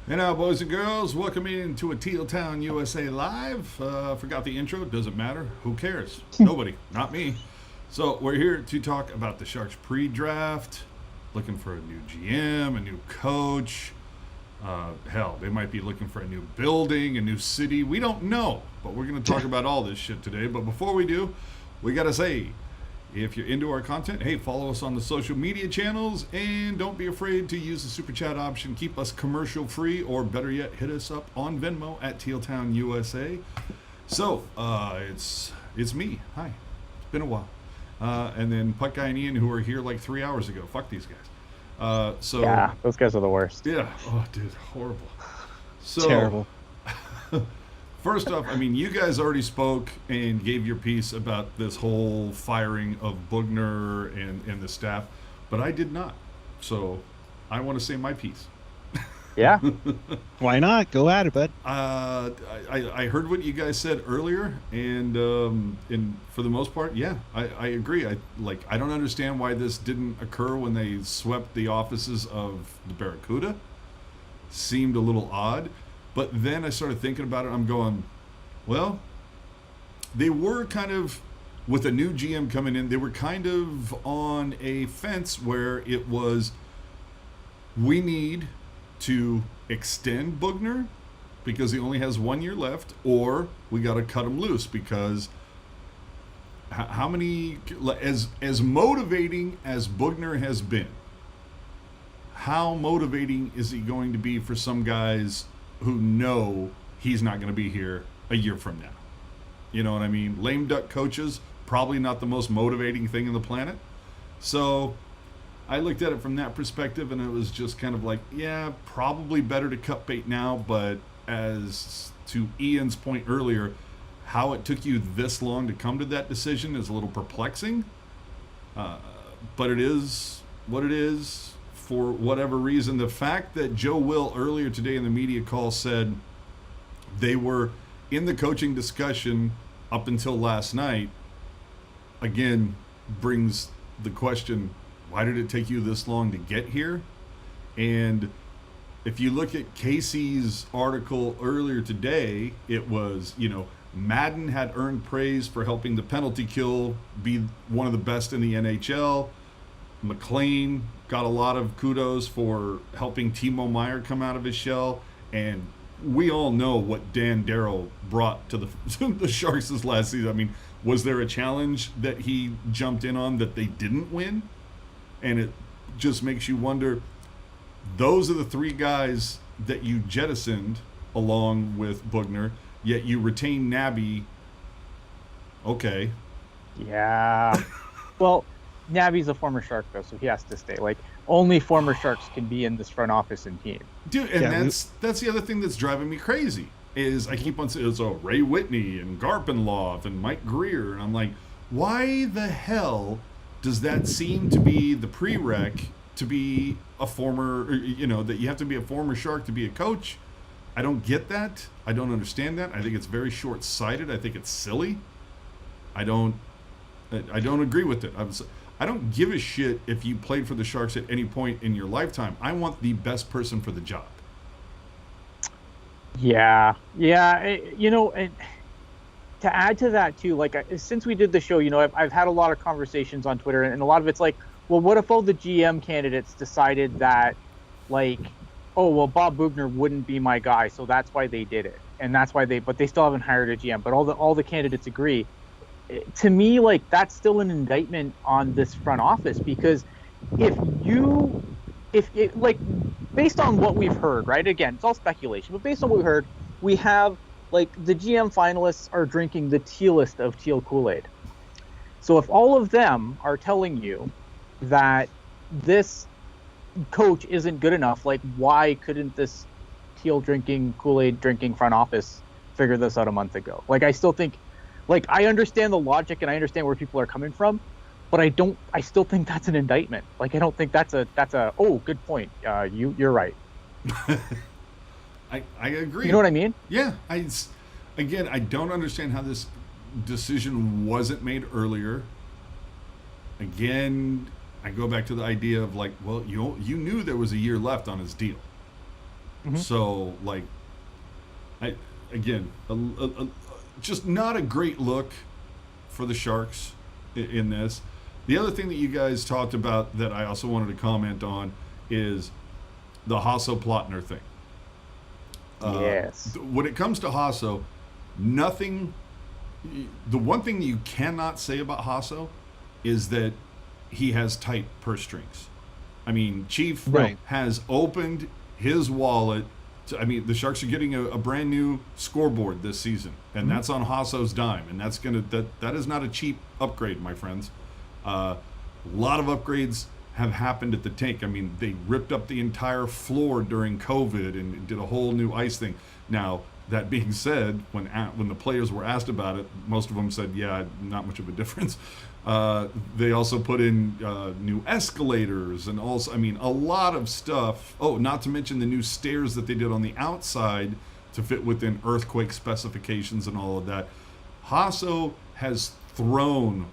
And now, boys and girls, welcome into a Teal Town USA Live. Forgot the intro. Doesn't matter. Who cares? Nobody. Not me. So we're here to talk about the Sharks pre-draft, looking for a new GM, a new coach. Hell, they might be looking for a new building, a new city. We don't know. But we're going to talk about all this shit today. But before we do, we got to say, if you're into our content, hey, follow us on the social media channels and don't be afraid to use the super chat option. Keep us commercial free, or better yet, hit us up on Venmo at Tealtown USA. So, it's me. Hi. It's been a while. And then Puck Guy and Ian, who were here like 3 hours ago. Fuck these guys. Yeah, those guys are the worst. Yeah. Oh, dude, horrible. So, terrible. First off, I mean, you guys already spoke and gave your piece about this whole firing of Bugner and the staff, but I did not. So I want to say my piece. Yeah. Why not? Go at it, bud. I heard what you guys said earlier, and for the most part, yeah, I agree. I don't understand why this didn't occur when they swept the offices of the Barracuda. Seemed a little odd. But then I started thinking about it. I'm going, well, they were kind of, with a new GM coming in, they were kind of on a fence where it was, we need to extend Bugner because he only has 1 year left, or we got to cut him loose because how many, as motivating as Bugner has been, how motivating is he going to be for some guys who know he's not going to be here a year from now? You know what I mean? Lame duck coaches, probably not the most motivating thing on the planet. So I looked at it from that perspective, and it was just kind of like, yeah, probably better to cut bait now. But as to Ian's point earlier, how it took you this long to come to that decision is a little perplexing. But it is what it is. For whatever reason, the fact that Joe Will earlier today in the media call said they were in the coaching discussion up until last night, again, brings the question, why did it take you this long to get here? And if you look at Casey's article earlier today, it was, Madden had earned praise for helping the penalty kill be one of the best in the NHL. McLean got a lot of kudos for helping Timo Meier come out of his shell, and we all know what Dan Darrow brought to the Sharks this last season. I mean, was there a challenge that he jumped in on that they didn't win? And it just makes you wonder, those are the three guys that you jettisoned along with Bugner, yet you retain Nabby. Okay. Yeah. Well, Naby's a former Shark, though, so he has to stay. Like, only former Sharks can be in this front office and team. Dude, and that's the other thing that's driving me crazy, is I keep on saying, Ray Whitney and Garpenloff and Mike Greer, and I'm like, why the hell does that seem to be the prereq to be a former, that you have to be a former Shark to be a coach? I don't get that. I don't understand that. I think it's very short-sighted. I think it's silly. I don't agree with it. I don't give a shit if you played for the Sharks at any point in your lifetime. I want the best person for the job. Yeah. And to add to that too, like, since we did the show, I've had a lot of conversations on Twitter, and a lot of it's like, well, what if all the GM candidates decided that, like, oh, well, Bob Bugner wouldn't be my guy, so that's why they did it, and that's why but they still haven't hired a GM, but all the candidates agree. To me, like, that's still an indictment on this front office, because if based on what we've heard, right? Again, it's all speculation, but based on what we heard, we have, like, the GM finalists are drinking the tealest of teal Kool-Aid. So if all of them are telling you that this coach isn't good enough, like, why couldn't this teal drinking, Kool-Aid drinking front office figure this out a month ago? Like, I still think, like, I understand the logic and I understand where people are coming from, but I still think that's an indictment. Like, I don't think that's a oh, good point. You're right. I agree. You know what I mean? Yeah. I don't understand how this decision wasn't made earlier. Again, I go back to the idea of, like, well, you knew there was a year left on his deal. So, like, again, just not a great look for the Sharks in this. The other thing that you guys talked about that I also wanted to comment on is the Hasso-Plotner thing. Yes. When it comes to Hasso, nothing. The one thing that you cannot say about Hasso is that he has tight purse strings. I mean, Chief Right. has opened his wallet. The Sharks are getting a brand new scoreboard this season, and that's on Hasso's dime, and that is not a cheap upgrade, my friends. A lot of upgrades have happened at the tank. I mean, they ripped up the entire floor during COVID and did a whole new ice thing. Now, that being said, when the players were asked about it, most of them said, yeah, not much of a difference. They also put in new escalators and also, a lot of stuff. Oh, not to mention the new stairs that they did on the outside to fit within earthquake specifications and all of that. Hasso has thrown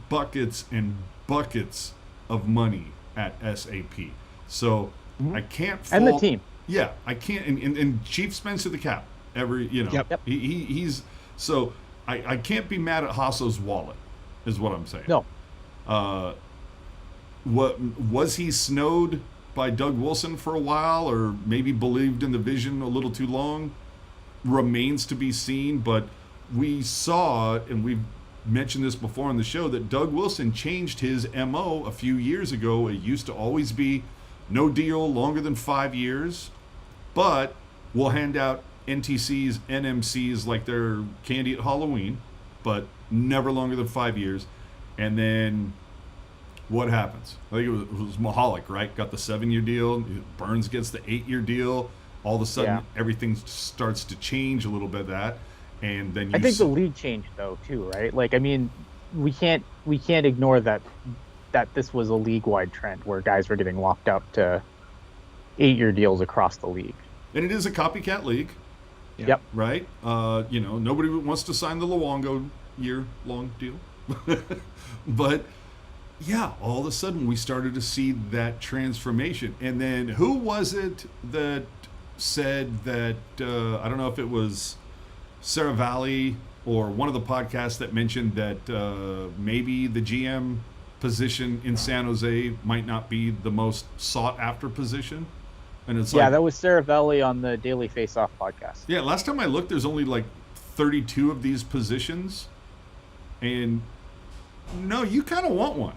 buckets and buckets of money at SAP. So I can't fault, And the team. Yeah, I can't. And Chief spends to the cap every. Yep. He's so I can't be mad at Hasso's wallet, is what I'm saying. No. What was he snowed by Doug Wilson for a while, or maybe believed in the vision a little too long? Remains to be seen. But we saw, and we've mentioned this before on the show, that Doug Wilson changed his MO a few years ago. It used to always be no deal longer than 5 years, but we'll hand out NTCs, NMCs like they're candy at Halloween, but never longer than 5 years. And then what happens? I think it was Mahalik, right? Got the 7-year deal. Burns gets the 8-year deal. All of a sudden, everything starts to change a little bit of that. And then I think the league changed though too, right? Like, we can't ignore that this was a league-wide trend where guys were getting locked up to 8-year deals across the league. And it is a copycat league. Yeah. Yep. Right? Nobody wants to sign the Luongo year-long deal. But, yeah, all of a sudden we started to see that transformation. And then who was it that said that, I don't know if it was Sarah Valley or one of the podcasts that mentioned that maybe the GM position in San Jose might not be the most sought-after position. And it's that was Sarah Valley on the Daily Face-Off podcast. Yeah, last time I looked, there's only like 32 of these positions. And no, you kind of want one.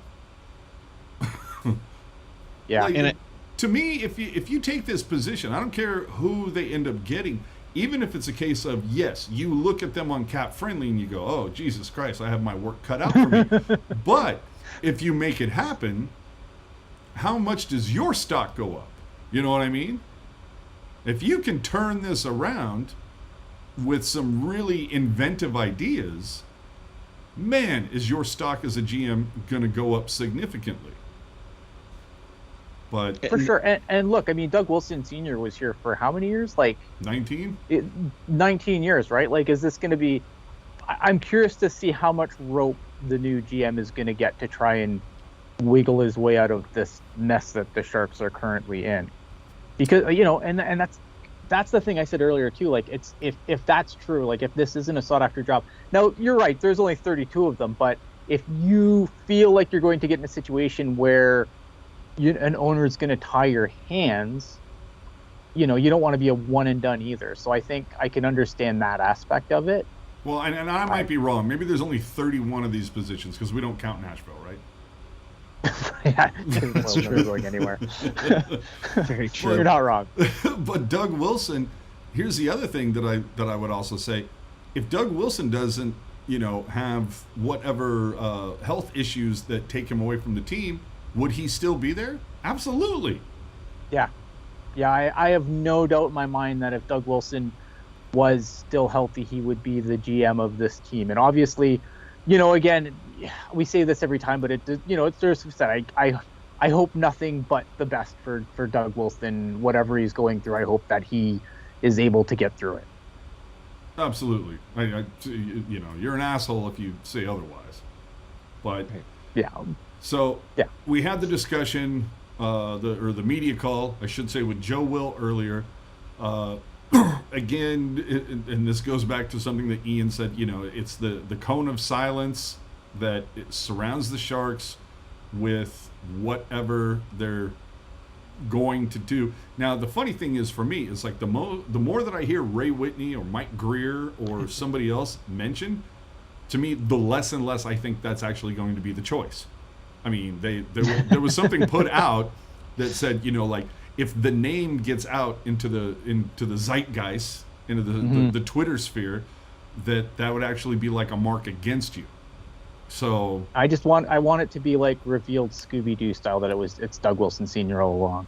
Yeah. Like, to me, if you take this position, I don't care who they end up getting, even if it's a case of, yes, you look at them on Cap Friendly and you go, oh, Jesus Christ, I have my work cut out for me. But if you make it happen, how much does your stock go up? You know what I mean? If you can turn this around with some really inventive ideas, man, is your stock as a GM going to go up significantly. But For sure. And look, Doug Wilson Sr. was here for how many years? Like 19? 19 years, right? Like, is this going to be... I'm curious to see how much rope the new GM is going to get to try and wiggle his way out of this mess that the Sharks are currently in. Because, and that's the thing I said earlier too. Like, it's if that's true, like if this isn't a sought after job. Now, you're right, there's only 32 of them, but if you feel like you're going to get in a situation where an owner is going to tie your hands, you don't want to be a one and done either. So I think I can understand that aspect of it. Well, and I might be wrong. Maybe there's only 31 of these positions because we don't count Nashville, right? Yeah, it's never going anywhere. Very true. You're not wrong. But Doug Wilson, here's the other thing that I would also say: if Doug Wilson doesn't, have whatever health issues that take him away from the team, would he still be there? Absolutely. Yeah, I have no doubt in my mind that if Doug Wilson was still healthy, he would be the GM of this team. And obviously, again, we say this every time, but there's said I hope nothing but the best for Doug Wilson, whatever he's going through. I hope that he is able to get through it. Absolutely. You're an asshole if you say otherwise. But yeah. So we had the discussion, the media call, I should say, with Joe Will earlier. Uh, again, and this goes back to something that Ian said, it's the cone of silence that it surrounds the Sharks with whatever they're going to do. Now, the funny thing is for me, is like the more that I hear Ray Whitney or Mike Greer or somebody else mentioned, to me, the less and less I think that's actually going to be the choice. I mean, there was something put out that said, like, if the name gets out into the zeitgeist, into the Twitter sphere, that would actually be like a mark against you. So I want it to be like revealed Scooby-Doo style, that it's Doug Wilson Sr. all along.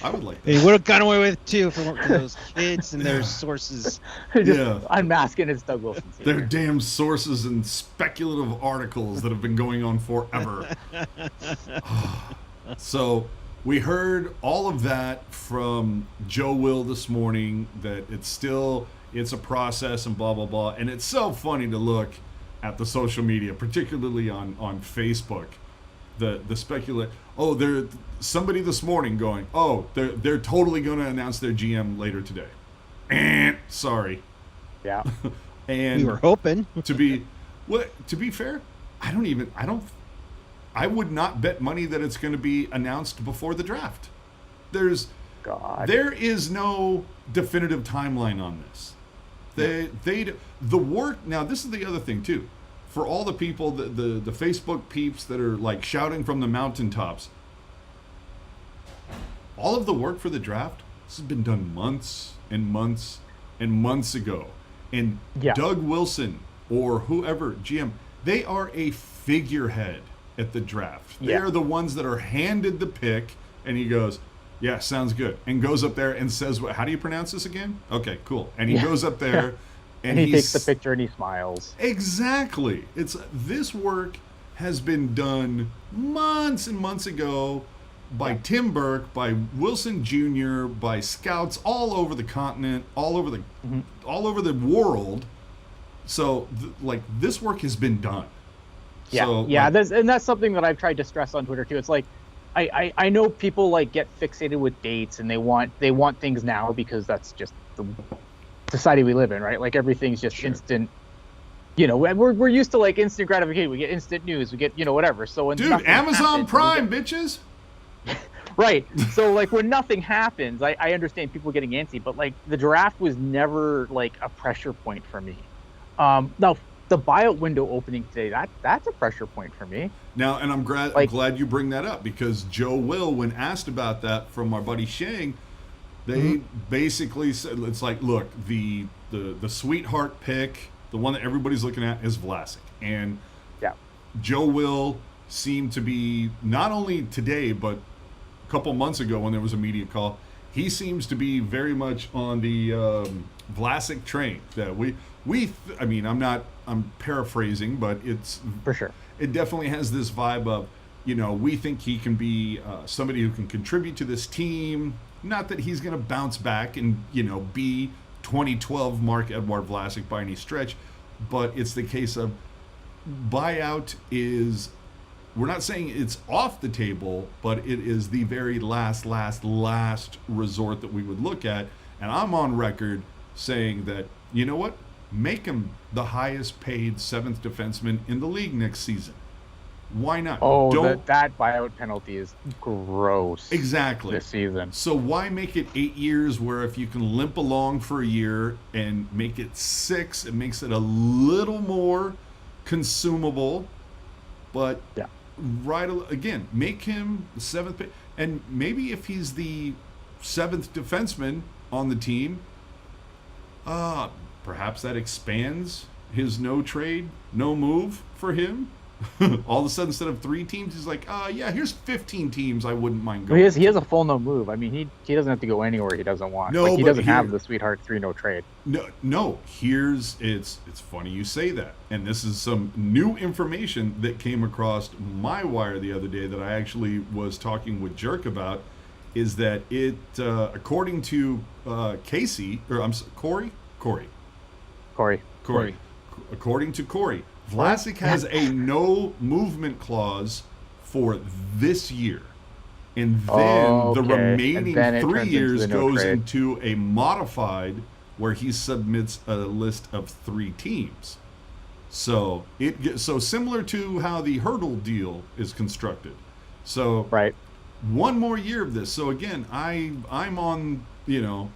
I would like that. They would have gotten away with it too for those kids and their sources. Yeah, unmasking it's Doug Wilson Sr. Their damn sources and speculative articles that have been going on forever. So we heard all of that from Joe Will this morning, that it's a process and blah blah blah, and it's so funny to look at the social media, particularly on Facebook. The speculate. Oh, there somebody this morning going, oh, they're totally going to announce their GM later today. Sorry. Yeah. And we were hoping. to be fair, I would not bet money that it's going to be announced before the draft. There is no definitive timeline on this. The work. Now, this is the other thing too. For all the people, the Facebook peeps that are like shouting from the mountaintops, all of the work for the draft, this has been done months and months and months ago. And Doug Wilson or whoever, GM, they are a figurehead at the draft. They are the ones that are handed the pick, and he goes, yeah, sounds good. And goes up there and says, how do you pronounce this again? Okay, cool. And he goes up there. And he takes the picture and he smiles. Exactly. This work has been done months and months ago by Tim Burke, by Wilson Jr., by scouts all over the continent, all over the world. So, this work has been done. Yeah, so, that's something that I've tried to stress on Twitter too. It's like, I know people get fixated with dates and they want things now because that's just the society we live in, right? Like everything's just instant. We're used to instant gratification. We get instant news. We get whatever. So when Amazon Prime, bitches. Right. So when nothing happens, I understand people getting antsy, but the draft was never a pressure point for me. Now the buyout window opening today, that's a pressure point for me. Now, and I'm glad you bring that up, because Joe Will, when asked about that from our buddy Shang, they basically said, it's like, look, the sweetheart pick, the one that everybody's looking at, is Vlasic. And Joe Will seemed to be, not only today, but a couple months ago when there was a media call, he seems to be very much on the Vlasic train. That I'm paraphrasing, but it's for sure. It definitely has this vibe of, we think he can be somebody who can contribute to this team. Not that he's going to bounce back and, be 2012 Marc-Edouard Vlasic by any stretch, but it's the case of buyout is, we're not saying it's off the table, but it is the very last resort that we would look at. And I'm on record saying that, you know what? Make him the highest paid seventh defenseman in the league next season. Why not? Oh, that buyout penalty is gross. Exactly. This season. So why make it 8 years, where if you can limp along for a year and make it 6, it makes it a little more consumable. But again, make him the seventh. And maybe if he's the seventh defenseman on the team, perhaps that expands his no trade, no move for him. All of a sudden, instead of 3 teams, he's like, here's 15 teams I wouldn't mind going. He has a full no move. I mean, he doesn't have to go anywhere he doesn't want. No, he doesn't have the sweetheart 3 no trade. No. It's funny you say that, and this is some new information that came across my wire the other day that I actually was talking with Jerk about. Is that it? According to Casey, or Corey. According to Corey, Vlasic has a no movement clause for this year. And then the Okay. And remaining then it 3 turns into years the no goes trade. into a modified where he submits a list of 3 teams. So so similar to how the hurdle deal is constructed. So Right. one more year of this. So again, I'm on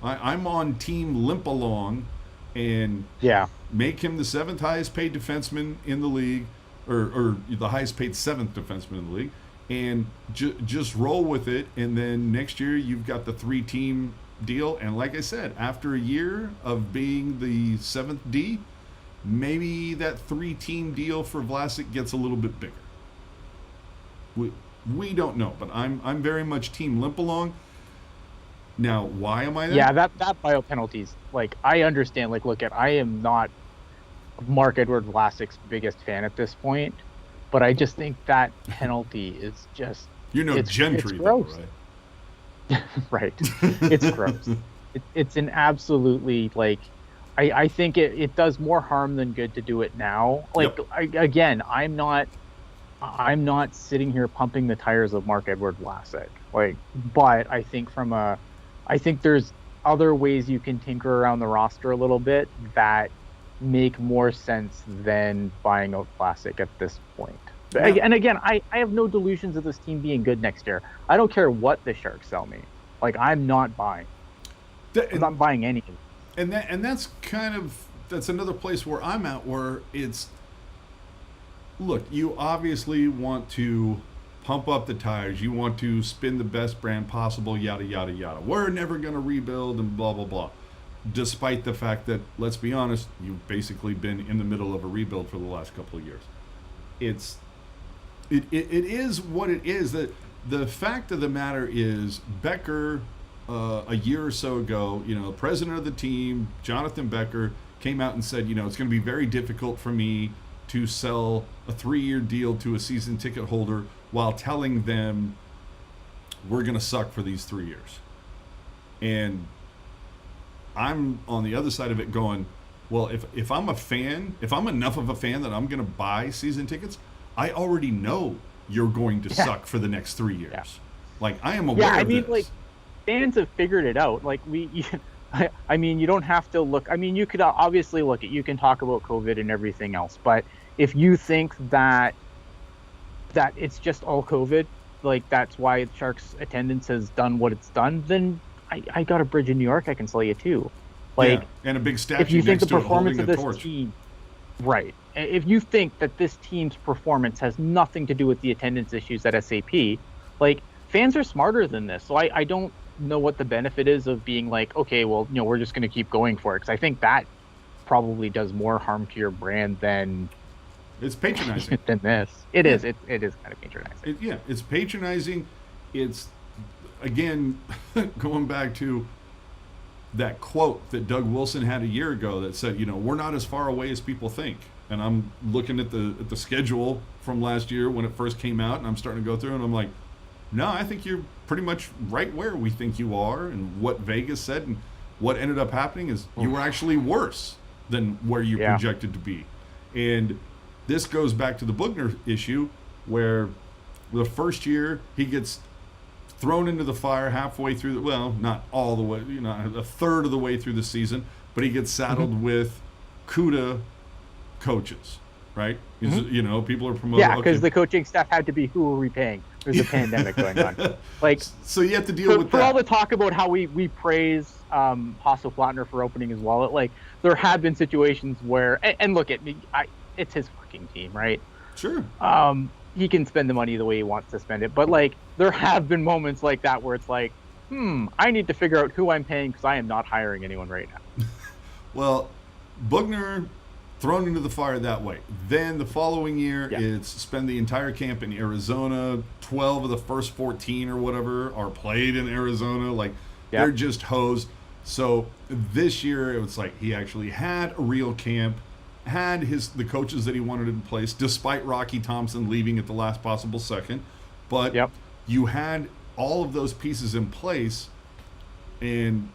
I'm on team limp along, and Yeah. make him the 7th highest paid defenseman in the league, or the highest paid 7th defenseman in the league, and just roll with it. And then next year you've got the 3-team deal. And like I said, after a year of being the 7th D, maybe that 3-team deal for Vlasic gets a little bit bigger. We don't know, but I'm very much team limp along. Now, why am I there? Yeah, that bio penalties, like, I understand, like, look, I am not Mark Edward Vlasic's biggest fan at this point, but I just think that penalty is just it's Gentry, gross. though, Right. It's gross. It's an absolutely, like, I think it does more harm than good to do it now. Like, Yep. I'm not sitting here pumping the tires of Mark Edward Vlasic. Like, but I think there's other ways you can tinker around the roster a little bit that make more sense than buying out Vlasic at this point. Yeah. And again, I have no delusions of this team being good next year. I don't care what the Sharks sell me. Like, I'm not buying. I'm not buying anything. And that's another place where I'm at, where it's, look, you obviously want to pump up the tires. You want to spin the best brand possible, yada, yada, yada. We're never going to rebuild and blah, blah, blah. Despite the fact that, let's be honest, you've basically been in the middle of a rebuild for the last couple of years. It is what it is. The fact of the matter is, Becker, a year or so ago, president of the team, Jonathan Becker, came out and said, it's going to be very difficult for me to sell a 3-year deal to a season ticket holder while telling them we're going to suck for these 3 years. And I'm on the other side of it going, well, if I'm a fan, if I'm enough of a fan that I'm going to buy season tickets, I already know you're going to suck for the next 3 years. Yeah. Like, I am aware of this. Like, fans have figured it out. Like, I mean, you don't have to look. I mean, you could obviously look at, you can talk about COVID and everything else, but if you think that it's just all COVID, like, that's why the Sharks attendance has done what it's done, then I got a bridge in New York I can sell you too. Like, yeah, and a big statue if you think next the to it holding performance of a this torch. team, right? If you think that this team's performance has nothing to do with the attendance issues at SAP, like, fans are smarter than this. So I don't know what the benefit is of being like, okay, well, we're just going to keep going for it, because I think that probably does more harm to your brand than It's patronizing. than this. It is. It is kind of patronizing. It's patronizing. It's, again, going back to that quote that Doug Wilson had a year ago that said, we're not as far away as people think. And I'm looking at the schedule from last year when it first came out, and I'm starting to go through, and I'm like, no, I think you're pretty much right where we think you are. And what Vegas said and what ended up happening is you were actually worse than where you projected to be. And this goes back to the Bugner issue, where the first year he gets thrown into the fire halfway through not all the way, a third of the way through the season, but he gets saddled with CUDA coaches, right? People are promoting. Yeah, because the coaching staff had to be, who were we paying? There's a pandemic going on. Like, so you have to deal with for that. all the talk about how we praise Hasso Plattner for opening his wallet, like, there have been situations where, and look at me, it's his fucking team, right? Sure. He can spend the money the way he wants to spend it, but, like, there have been moments like that where it's like, I need to figure out who I'm paying, because I am not hiring anyone right now. Well, Bugner thrown into the fire that way. Then the following year, it's spend the entire camp in Arizona. 12 of the first 14 or whatever are played in Arizona. Like, they're just hosed. So this year, it was like he actually had a real camp, had the coaches that he wanted in place, despite Rocky Thompson leaving at the last possible second. But you had all of those pieces in place, and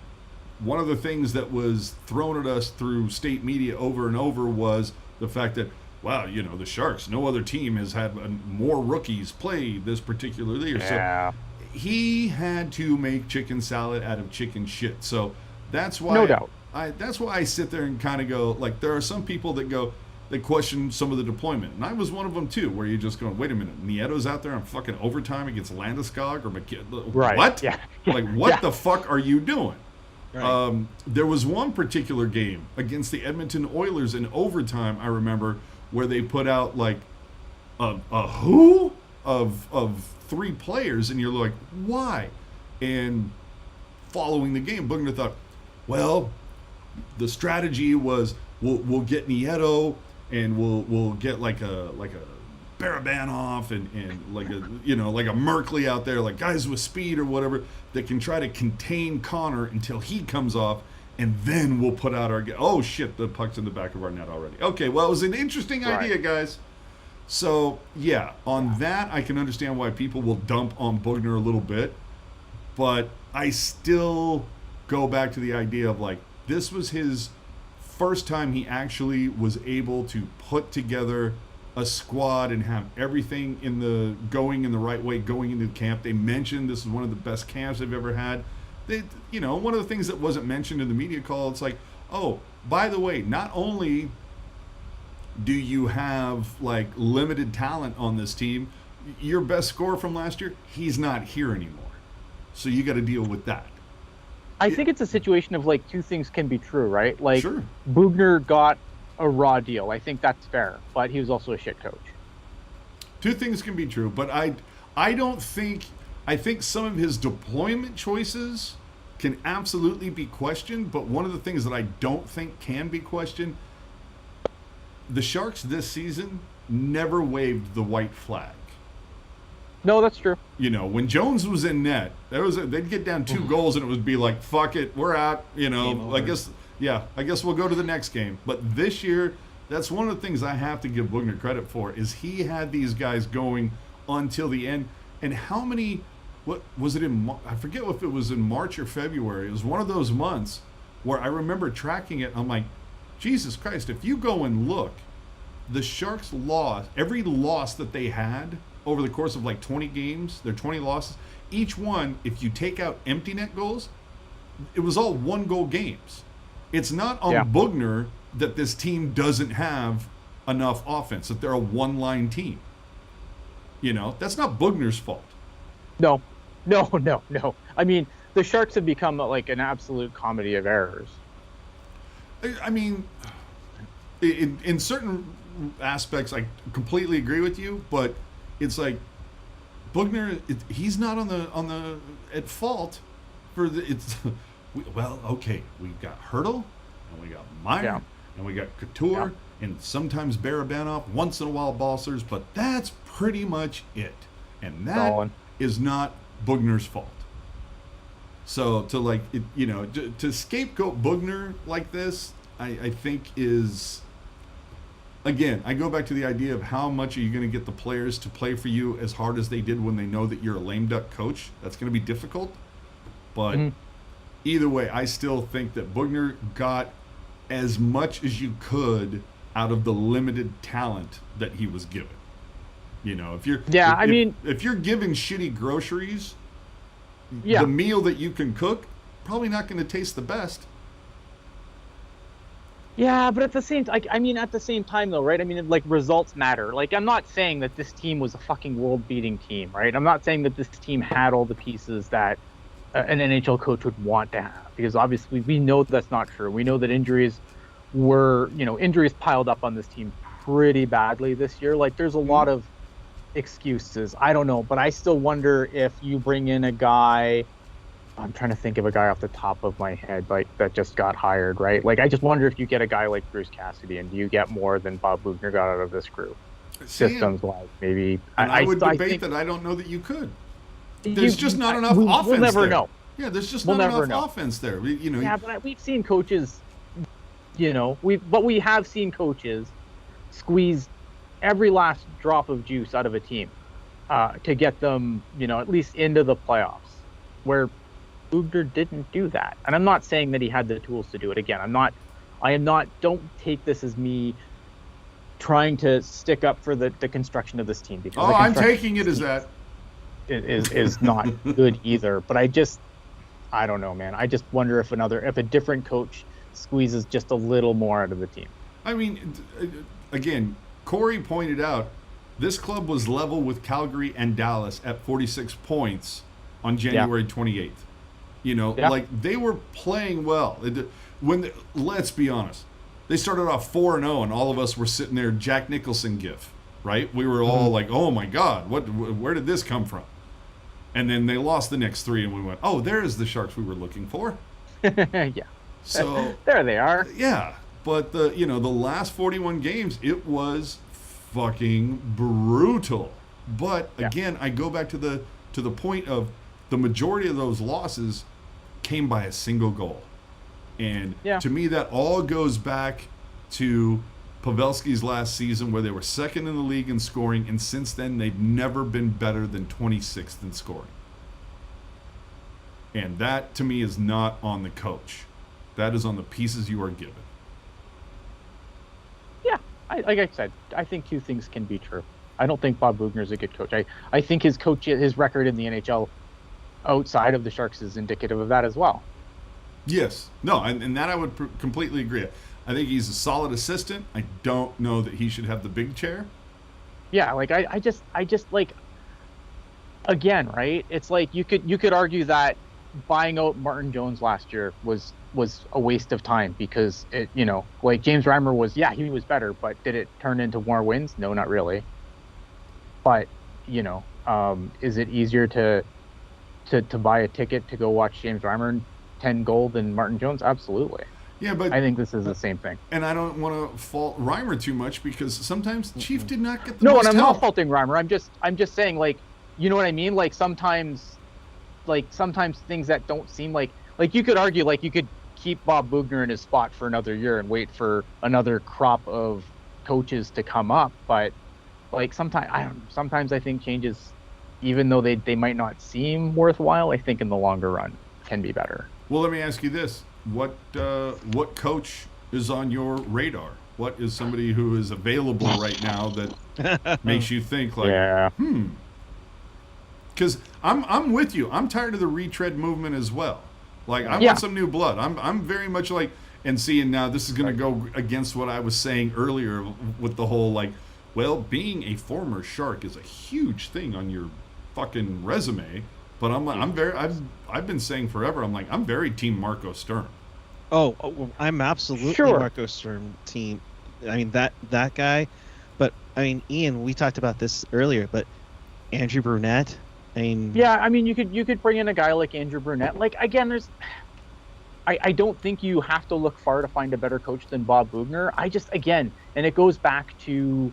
one of the things that was thrown at us through state media over and over was the fact that, wow, the Sharks, no other team has had more rookies play this particular year. Yeah. So he had to make chicken salad out of chicken shit. So that's why No doubt. that's why I sit there and kind of go, like, there are some people that go, they question some of the deployment, and I was one of them too, where you're just going, wait a minute, Nieto's out there on fucking overtime against Landeskog or Right. what? Yeah. Like, what Yeah. the fuck are you doing? Right. There was one particular game against the Edmonton Oilers in overtime, I remember, where they put out like a who of 3 players, and you're like, why? And following the game, Bugner thought, well, the strategy was we'll get Nieto and we'll get like a Barabanov and like a like a Merkley out there, like guys with speed or whatever that can try to contain Connor until he comes off, and then we'll put out our oh shit, the puck's in the back of our net already. Okay, well, it was an interesting idea, guys. So yeah, on that I can understand why people will dump on Bugner a little bit, but I still go back to the idea of like, this was his first time he actually was able to put together a squad and have everything going in the right way going into camp. They mentioned this is one of the best camps they've ever had. They, one of the things that wasn't mentioned in the media call, it's like, oh, by the way, not only do you have like limited talent on this team, your best scorer from last year, he's not here anymore. So you got to deal with that. I think it's a situation of like two things can be true, right? Like Sure. Bugner got a raw deal. I think that's fair, but he was also a shit coach. Two things can be true, but I don't think, I think some of his deployment choices can absolutely be questioned, but one of the things that I don't think can be questioned, the Sharks this season never waved the white flag. No, that's true. When Jones was in net, they'd get down 2 goals and it would be like, fuck it, we're out. Game over. I guess we'll go to the next game. But this year, that's one of the things I have to give Bugner credit for, is he had these guys going until the end. And how many, what was it I forget if it was in March or February. It was one of those months where I remember tracking it. I'm like, Jesus Christ, if you go and look, the Sharks lost, every loss that they had over the course of like 20 games, their 20 losses, each one, if you take out empty net goals, it was all 1-goal games. It's not on Bugner that this team doesn't have enough offense, that they're a one-line team. That's not Bugner's fault. No. I mean, the Sharks have become like an absolute comedy of errors. I mean, in certain aspects, I completely agree with you, but it's like Bugner, he's not at fault for well, okay, we got Hurdle, and we got Meyer, and we got Couture, and sometimes Barabanov, once in a while Balsers, but that's pretty much it. And that is not Bugner's fault. So to scapegoat Bugner like this, I think is, again, I go back to the idea of how much are you going to get the players to play for you as hard as they did when they know that you're a lame duck coach. That's going to be difficult. But either way, I still think that Bugner got as much as you could out of the limited talent that he was given. If you're if you're giving shitty groceries, the meal that you can cook, probably not going to taste the best. Yeah, but at the same time though, right? I mean, like, results matter. Like, I'm not saying that this team was a fucking world-beating team, right? I'm not saying that this team had all the pieces that an NHL coach would want to have, because obviously we know that's not true. We know that injuries piled up on this team pretty badly this year. Like, there's a lot of excuses. I don't know, but I still wonder if you bring in a guy. I'm trying to think of a guy off the top of my head, like, that just got hired, right? Like, I just wonder if you get a guy like Bruce Cassidy, and do you get more than Bob Bugner got out of this group? Systems-wise, maybe. I would debate that I don't know that you could. There's just not enough offense We'll never there. know. Yeah, there's just not enough offense there. Yeah, but we've seen coaches, we have seen coaches squeeze every last drop of juice out of a team to get them, at least into the playoffs, where Bugner didn't do that. And I'm not saying that he had the tools to do it. Again, don't take this as me trying to stick up for the construction of this team. Because I'm taking it as that. is not good either. But I don't know, man. I just wonder if a different coach squeezes just a little more out of the team. I mean, again, Corey pointed out this club was level with Calgary and Dallas at 46 points on January 28th. You know, like they were playing well. Let's be honest, they started off 4-0, and all of us were sitting there, Jack Nicholson gif, right? We were all like, "Oh my God, where did this come from?" And then they lost the next 3, and we went, "Oh, there's the Sharks we were looking for." Yeah. So there they are. Yeah, but the last 41 games, it was fucking brutal. But again, I go back to the point of the majority of those losses came by a single goal. And to me, that all goes back to Pavelski's last season, where they were second in the league in scoring, and since then they've never been better than 26th in scoring. And that, to me, is not on the coach. That is on the pieces you are given. Yeah, like I said, I think two things can be true. I don't think Bob Boughner is a good coach. I think his record in the NHL outside of the Sharks is indicative of that as well. Yes. No, and that I would completely agree. I think he's a solid assistant. I don't know that he should have the big chair. Yeah, like I just like, again, right? It's like you could argue that buying out Martin Jones last year was a waste of time, because it, like James Reimer was, he was better, but did it turn into more wins? No, not really. But is it easier to buy a ticket to go watch James Reimer 10 goal than Martin Jones? Absolutely. Yeah, but I think this is the same thing. And I don't want to fault Reimer too much, because sometimes Chief did not get the most and I'm help. not faulting Reimer. I'm just saying, like, you know what I mean? Like sometimes things that don't seem like you could argue, like, you could keep Bob Boughner in his spot for another year and wait for another crop of coaches to come up, but like sometimes I think changes, even though they might not seem worthwhile, I think in the longer run can be better. Well, let me ask you this: what coach is on your radar? What is somebody who is available right now that makes you think like, Because I'm with you. I'm tired of the retread movement as well. Like, I want some new blood. I'm very much like, and seeing now this is going to go against what I was saying earlier with the whole, like, well, being a former Shark is a huge thing on your fucking resume. But I've been saying forever, I'm like, I'm very team Marco Sturm. Oh, I'm absolutely Marco Sturm team. I mean, that guy. But I mean, Ian, we talked about this earlier, but Andrew Brunette. I mean, you could bring in a guy like Andrew Brunette. Like, again, I don't think you have to look far to find a better coach than Bob Boughner. And it goes back to,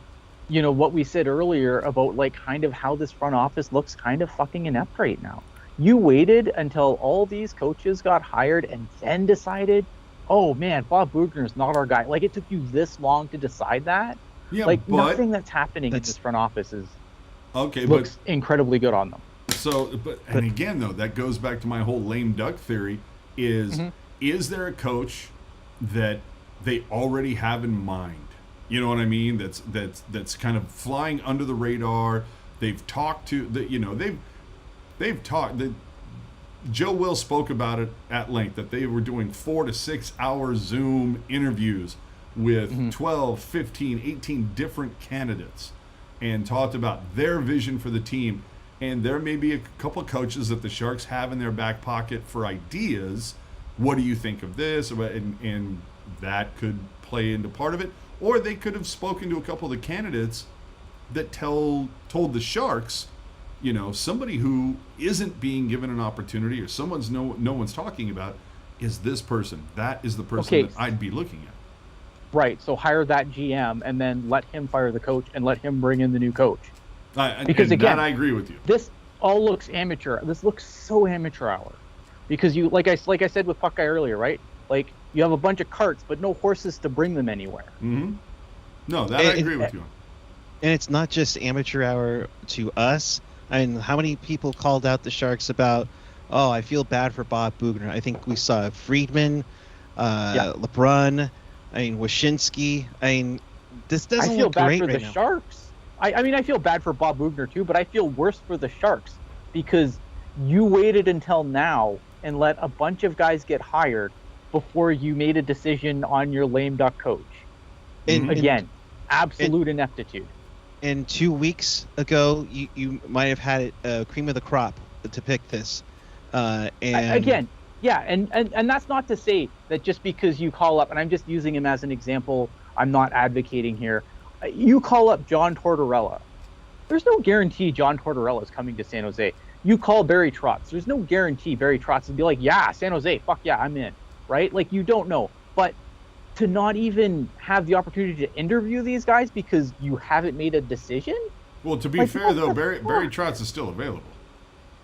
what we said earlier about, like, kind of how this front office looks kind of fucking inept right now. You waited until all these coaches got hired and then decided, oh man, Bob Boughner is not our guy. Like, it took you this long to decide that. Yeah, like, nothing that's happening in this front office looks incredibly good on them. So, and again, though, that goes back to my whole lame duck theory. Is there a coach that they already have in mind? You know what I mean? That's kind of flying under the radar. They've talked to they've talked. Joe Will spoke about it at length, that they were doing 4 to 6 hour Zoom interviews with 12, 15, 18 different candidates, and talked about their vision for the team. And there may be a couple of coaches that the Sharks have in their back pocket for ideas. What do you think of this? And that could play into part of it. Or they could have spoken to a couple of the candidates that told the Sharks, somebody who isn't being given an opportunity, or no one's talking about, is this person. That is the person that I'd be looking at. Right. So hire that GM and then let him fire the coach and let him bring in the new coach. Because again, I agree with you. This all looks amateur. This looks so amateur hour, because you, like I said with Puckeye earlier, right? Like, you have a bunch of carts, but no horses to bring them anywhere. Mm-hmm. No, I agree with you. And it's not just amateur hour to us. I mean, how many people called out the Sharks about, oh, I feel bad for Bob Boughner? I think we saw Friedman, LeBrun, Wyshynski. This doesn't look great right now. I feel bad for the Sharks. I feel bad for Bob Boughner too, but I feel worse for the Sharks, because you waited until now and let a bunch of guys get hired before you made a decision on your lame duck coach. Again, absolute ineptitude. And 2 weeks ago, you might have had it cream of the crop to pick this. And again, yeah, and that's not to say that just because you call up, and I'm just using him as an example, I'm not advocating here. You call up John Tortorella. There's no guarantee John Tortorella is coming to San Jose. You call Barry Trotz. There's no guarantee Barry Trotz would be like, yeah, San Jose, fuck yeah, I'm in, right? Like, you don't know. But to not even have the opportunity to interview these guys because you haven't made a decision? Well, to be fair, though, Barry Trotz is still available.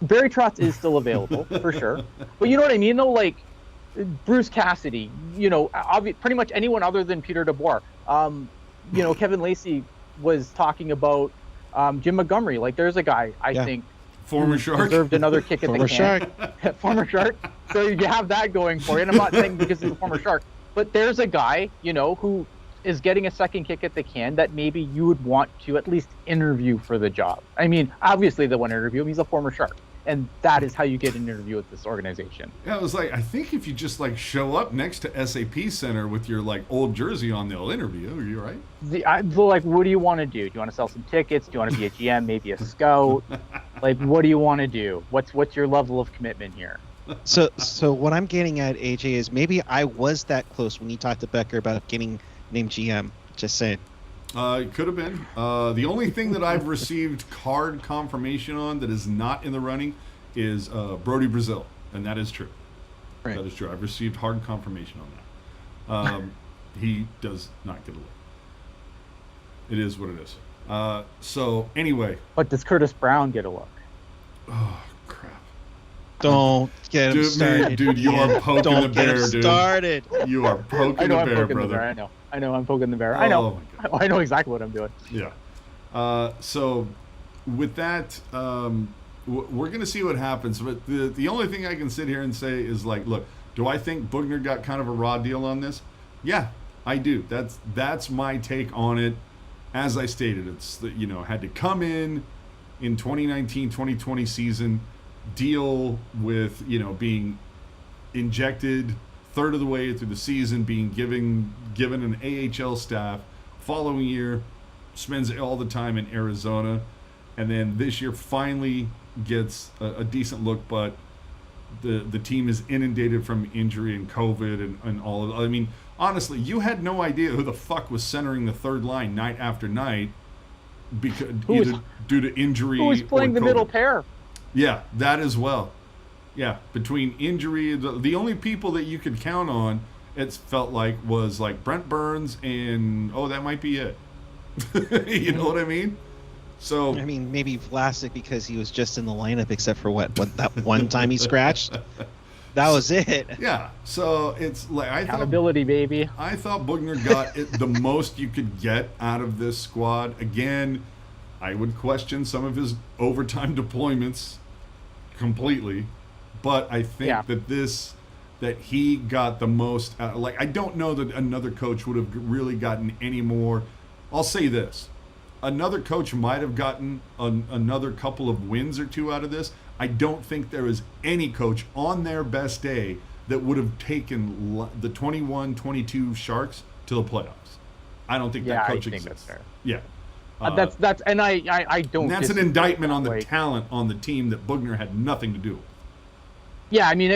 Barry Trotz is still available, for sure. But you know what I mean, though? Like, Bruce Cassidy, pretty much anyone other than Peter DeBoer. Kevin Lacey was talking about Jim Montgomery. Like, there's a guy, I think, former Shark, deserved another kick at the can. Shark. Former Shark. So you have that going for you. And I'm not saying because he's a former Shark, but there's a guy, who is getting a second kick at the can that maybe you would want to at least interview for the job. I mean, obviously they want to interview him. He's a former Shark. And that is how you get an interview with this organization. Yeah, it was like, I think if you just show up next to SAP Center with your old jersey on, they'll interview you, right? What do you want to do? Do you want to sell some tickets? Do you want to be a GM, maybe a scout? What do you want to do? What's your level of commitment here? So what I'm getting at, AJ, is maybe I was that close when you talked to Becker about getting named GM. Just saying. It could have been. The only thing that I've received card confirmation on that is not in the running is Brody Brazil, and that is true. Right. That is true. I've received hard confirmation on that. He does not get a look. It is what it is. So anyway. But does Curtis Brown get a look? Oh, crap. Don't get him started. Dude, you are poking the bear, dude. Started. You are poking the bear, brother. I know I'm poking the bear. I know. I know exactly what I'm doing. Yeah. So with that, we're going to see what happens. But the only thing I can sit here and say is look, do I think Bugner got kind of a raw deal on this? Yeah, I do. That's my take on it. As I stated, it's had to come in 2019-2020 season, deal with being injected third of the way through the season, being given an AHL staff. Following year, spends all the time in Arizona, and then this year finally gets a decent look. But the team is inundated from injury and COVID and all of it. I mean, honestly, you had no idea who the fuck was centering the third line night after night because due to injury. Who was playing the COVID. middle pair? Yeah, that as well. Yeah, between injury, the only people that you could count on, it felt like, was Brent Burns and, that might be it. You know what I mean? So I mean, maybe Vlasic because he was just in the lineup, except for what that one time he scratched. That was it. Yeah. So it's Accountability, baby. I thought Bugner got the most you could get out of this squad. Again, I would question some of his overtime deployments completely, but I think that he got the most. I don't know that another coach would have really gotten any more. I'll say this. Another coach might have gotten another couple of wins or two out of this. I don't think there is any coach on their best day that would have taken the 21-22 Sharks to the playoffs. I don't think that coach exists. That's fair. Yeah. That's and I don't. And that's an indictment on the talent on the team that Bugner had nothing to do with. Yeah, I mean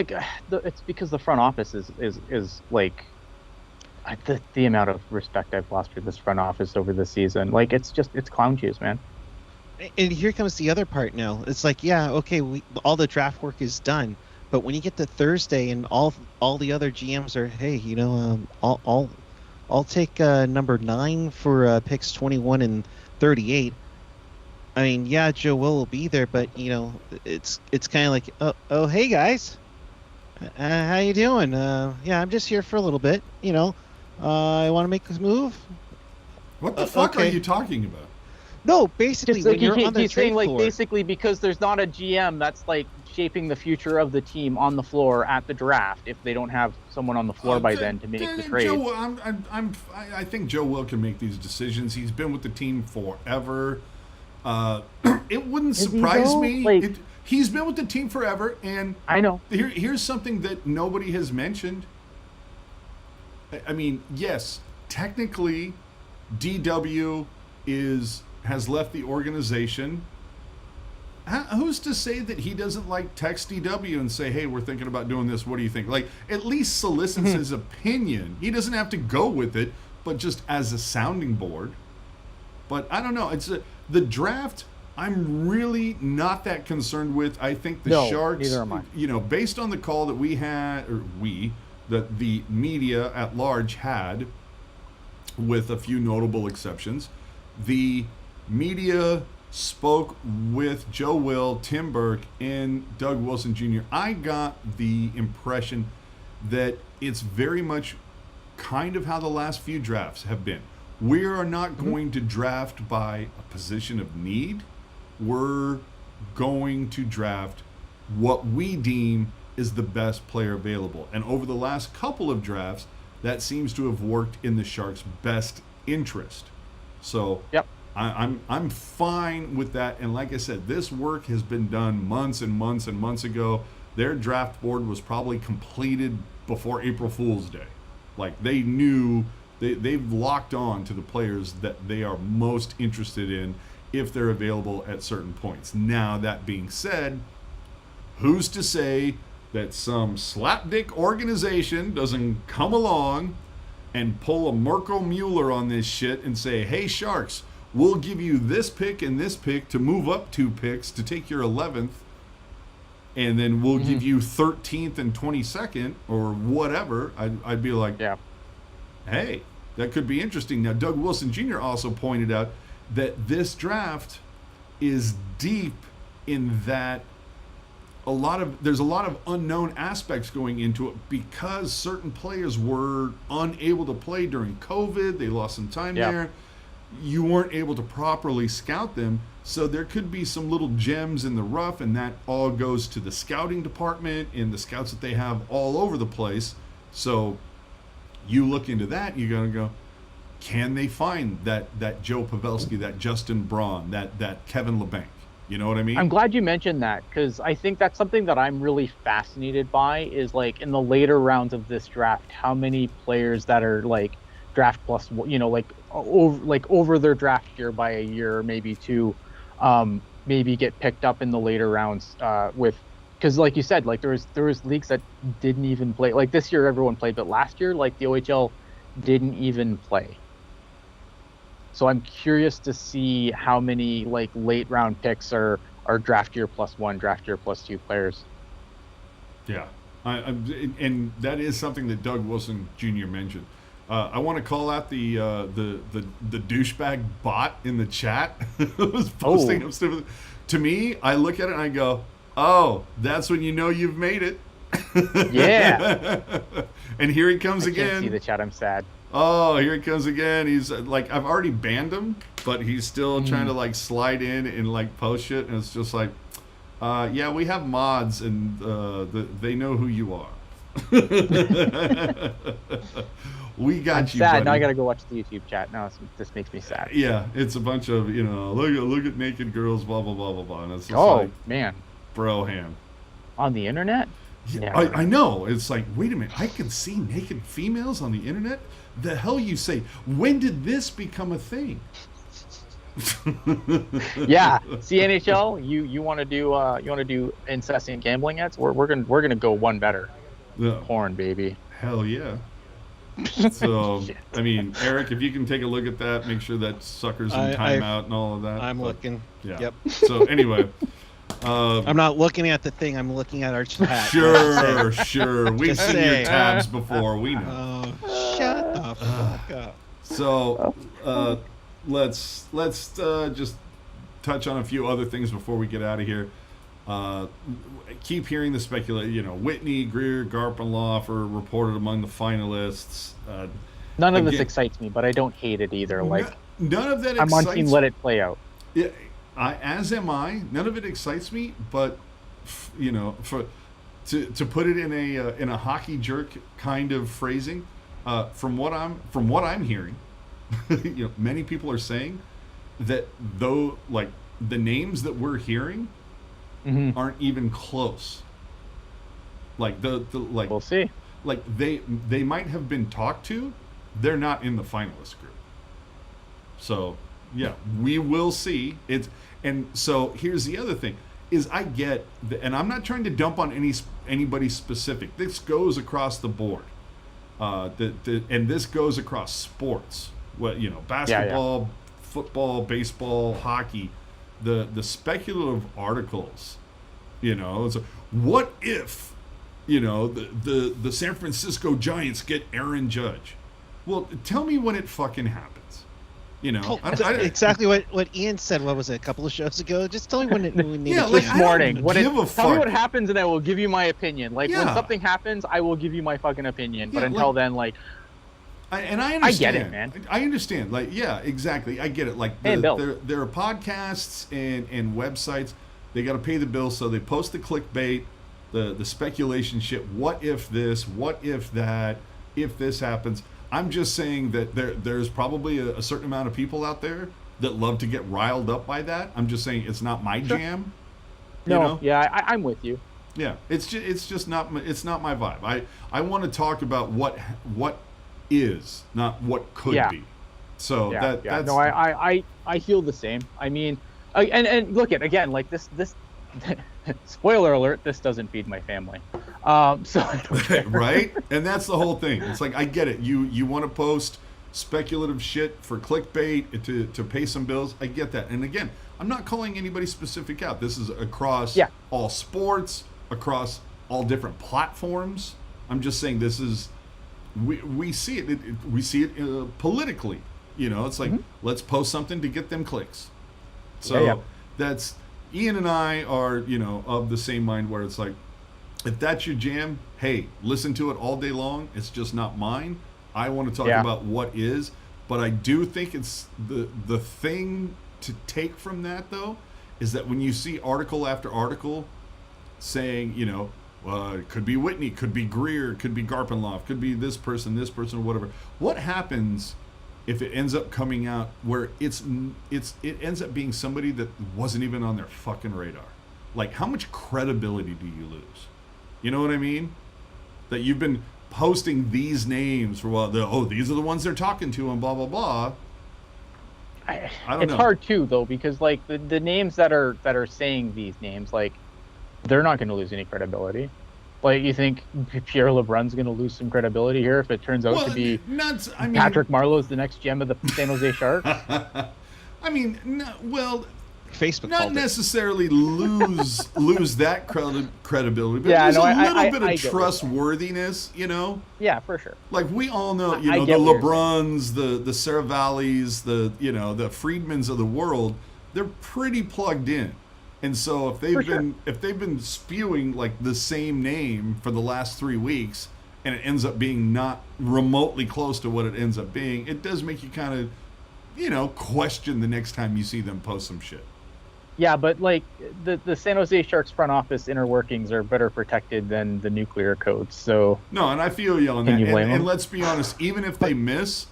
it's because the front office is like the amount of respect I've lost for this front office over the season. It's clown shoes, man. And here comes the other part now. It's all the draft work is done, but when you get to Thursday and all the other GMs are, hey, I'll take number 9 for picks 21 and 38. I mean, yeah, Joe will be there, but it's kind of like, oh, hey guys, how you doing? Yeah, I'm just here for a little bit. I want to make this move. What the fuck are you talking about? No, basically, when you're on the he's saying trade floor. Basically because there's not a GM that's shaping the future of the team on the floor at the draft if they don't have someone on the floor by then to make the trade. I think Joe Will can make these decisions. He's been with the team forever. It wouldn't surprise me. He's been with the team forever, and I know. here's something that nobody has mentioned. I mean, yes, technically, DW has left the organization. Who's to say that he doesn't like text DW and say, "Hey, we're thinking about doing this. What do you think?" Like, at least solicits his opinion. He doesn't have to go with it, but just as a sounding board. But I don't know. The draft. I'm really not that concerned with. I think the Sharks, neither am I. you know, based on the call that we had, or that the media at large had, with a few notable exceptions, the media spoke with Joe Will, Tim Burke, and Doug Wilson Jr. I got the impression that it's very much kind of how the last few drafts have been. We are not going to draft by a position of need. We're going to draft what we deem is the best player available. And over the last couple of drafts, that seems to have worked in the Sharks' best interest. So yep. I'm fine with that. And like I said, this work has been done months and months and months ago. Their draft board was probably completed before April Fool's Day. Like, they knew, they've locked on to the players that they are most interested in if they're available at certain points. Now, that being said, who's to say that some slapdick organization doesn't come along and pull a Mirko Mueller on this shit and say, "Hey, Sharks, we'll give you this pick and this pick to move up 2 picks to take your 11th, and then we'll give you 13th and 22nd," or whatever. I'd be like, yeah, hey, that could be interesting. Now, Doug Wilson Jr. also pointed out that this draft is deep in that there's a lot of unknown aspects going into it because certain players were unable to play during COVID. They lost some time there. You weren't able to properly scout them. So there could be some little gems in the rough, and that all goes to the scouting department and the scouts that they have all over the place. So you look into that, you're going to go, can they find that Joe Pavelski, that Justin Braun, that Kevin LeBanc? You know what I mean? I'm glad you mentioned that, because I think that's something that I'm really fascinated by, is like in the later rounds of this draft, how many players that are like draft plus, you know, like over their draft year by a year, maybe 2, maybe get picked up in the later rounds because like you said, like there was leagues that didn't even play. Like this year everyone played, but last year like the OHL didn't even play. So I'm curious to see how many like late round picks are draft year +1, draft year +2 players. Yeah, and that is something that Doug Wilson Jr. mentioned. I want to call out the douchebag bot in the chat who was posting up stuff. To me, I look at it and I go, "Oh, that's when you know you've made it." Yeah. And here he comes again. I can't see the chat. I'm sad. Oh, here he comes again. He's like, I've already banned him, but he's still trying to like slide in and like post shit, and it's just like, yeah, we have mods, and they know who you are. We got I'm you. Sad. Buddy. Now I gotta go watch the YouTube chat. Now this makes me sad. Yeah, it's a bunch of look at naked girls, blah blah blah blah blah, and it's just like, man, broham. On the internet? Yeah, I know. It's like, wait a minute, I can see naked females on the internet? The hell you say? When did this become a thing? Yeah, CNHL, you want to do incessant gambling ads? We're gonna go one better. Yeah. Porn, baby. Hell yeah. So I mean, Eric, if you can take a look at that, make sure that sucker's in timeout and all of that. I'm looking. Yeah. Yep. So anyway. I'm not looking at the thing. I'm looking at our chat. Sure. We've seen your tabs before. We know. Shut the fuck up. So let's just touch on a few other things before we get out of here. Keep hearing the speculation. Whitney, Greer, Garpenloff are reported among the finalists. None of this excites me, but I don't hate it either. Like none of that. I'm on team. Let it play out. Yeah. As am I. None of it excites me, but to put it in a hockey jerk kind of phrasing, from what I'm hearing, many people are saying that though, like the names that we're hearing aren't even close. Like like We'll see. Like they might have been talked to, they're not in the finalist group. So yeah, we will see. And so here's the other thing: is I get, and I'm not trying to dump on anybody specific. This goes across the board, and this goes across sports. What basketball, football, baseball, hockey. The speculative articles, it's what if, the San Francisco Giants get Aaron Judge? Well, tell me when it fucking happens. Exactly what Ian said. What was it, a couple of shows ago? Just tell me when it. This morning. Tell me what happens, and I will give you my opinion. Like when something happens, I will give you my fucking opinion. But until then, I understand. I get it, man. I understand. Like, yeah, exactly. I get it. Like, there are podcasts and websites. They got to pay the bills, so they post the clickbait, the speculation shit. What if this? What if that? If this happens? I'm just saying that there's probably a certain amount of people out there that love to get riled up by that. I'm just saying it's not my jam. No, yeah, I'm with you. Yeah, it's just not my vibe. I want to talk about what is, not what could be. So that's no, I feel the same. I mean, and look at again, like this spoiler alert, this doesn't feed my family. So I don't care. Right? And that's the whole thing. It's like, I get it. You want to post speculative shit for clickbait to pay some bills. I get that. And again, I'm not calling anybody specific out. This is across all sports, across all different platforms. I'm just saying this is, we see it. We see it politically. It's like, let's post something to get them clicks. So that's, Ian and I are, of the same mind where it's like, if that's your jam, hey, listen to it all day long. It's just not mine. I want to talk about what is, but I do think it's the thing to take from that, though, is that when you see article after article saying, it could be Whitney, could be Greer, could be Garpenloff, could be this person, or whatever. What happens if it ends up coming out where it ends up being somebody that wasn't even on their fucking radar? Like, how much credibility do you lose? You know what I mean? That you've been posting these names for these are the ones they're talking to and blah blah blah. I don't know. It's hard too though, because like the names that are saying these names, like they're not going to lose any credibility. Like, you think Pierre LeBrun's going to lose some credibility here if it turns out to be Patrick Marleau's the next gem of the San Jose Sharks? I mean, Facebook not necessarily lose that credibility, but there's a little bit of trustworthiness, Yeah, for sure. Like, we all know, the LeBruns, the Saravallis, the Friedmans of the world, they're pretty plugged in. And so if they've been spewing like the same name for the last 3 weeks, and it ends up being not remotely close to what it ends up being, it does make you kind of, question the next time you see them post some shit. Yeah, but like the San Jose Sharks front office inner workings are better protected than the nuclear codes. So no, and I feel you on that. And let's be honest, even if they miss,